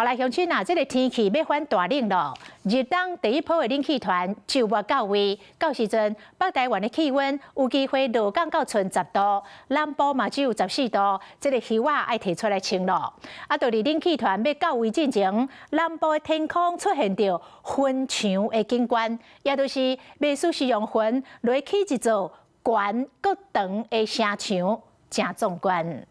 好啦，乡亲啊，这个天气要反大冷咯。日当第一波的冷气团就末到位，到时阵北台湾的气温有机会落降到剩10度，南部嘛只有14度，这个休啊爱提出来清咯。啊，到伫冷气团要到位之前，南部的天空出现着云墙的景观，也就是美术使用云落起一座悬阁长的城墙，真壮观。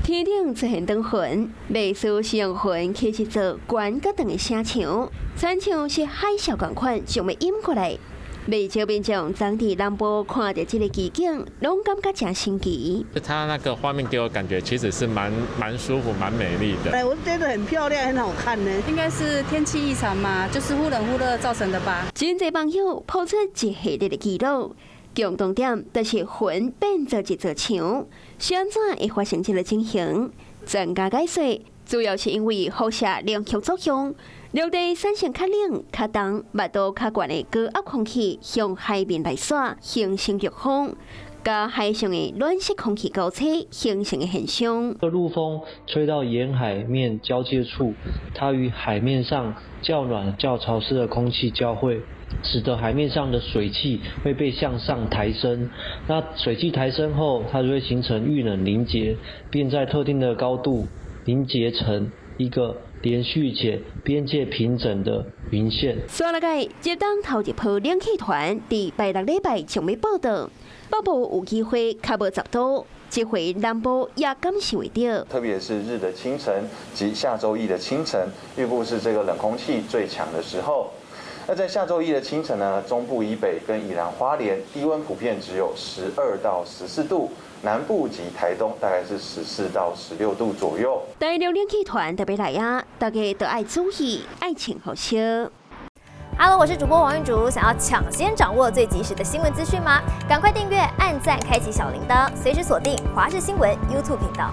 天顶出现长云，美术使用云起一座悬阁长的城墙，全像是海啸共款，将要淹过来。不少民众总伫南部看到这个奇景，拢感觉真神奇。它那个画面给我感觉其实是蛮舒服、蛮美丽的。我觉得很漂亮，很好看呢。应该是天气异常嘛，就是忽冷忽热造成的吧。真侪网友抛出一系列的记录。 共同点就是云变做一座墙，是安怎会发生这个情形？专家解释，主要是因为辐射冷却作用，陆地产生较冷、较重、密度较悬的高压空气向海面来洒，形成热风，甲海上的暖湿空气交叉形成的现象。陆风吹到沿海面交界处，它与海面上较暖、较潮湿的空气交汇。 使得海面上的水汽会被向上抬升，那水汽抬升后，它就会形成遇冷凝结，并在特定的高度凝结成一个连续且边界平整的云线。所了解，日当头一波冷气团伫拜六礼拜将要报道，北部有机会较无10度，这回南部也感受到。特别是日的清晨及下周一的清晨，预估是这个冷空气最强的时候。 那在下周一的清晨呢，中部以北跟宜兰花莲低温普遍只有12到14度，南部及台东大概是14到16度左右。第六冷气团特别来啊，大家都爱注意，爱请好些。Hello， 我是主播王韵竹，想要抢先掌握最及时的新闻资讯吗？赶快订阅、按赞、开启小铃铛，随时锁定华视新闻 YouTube 频道。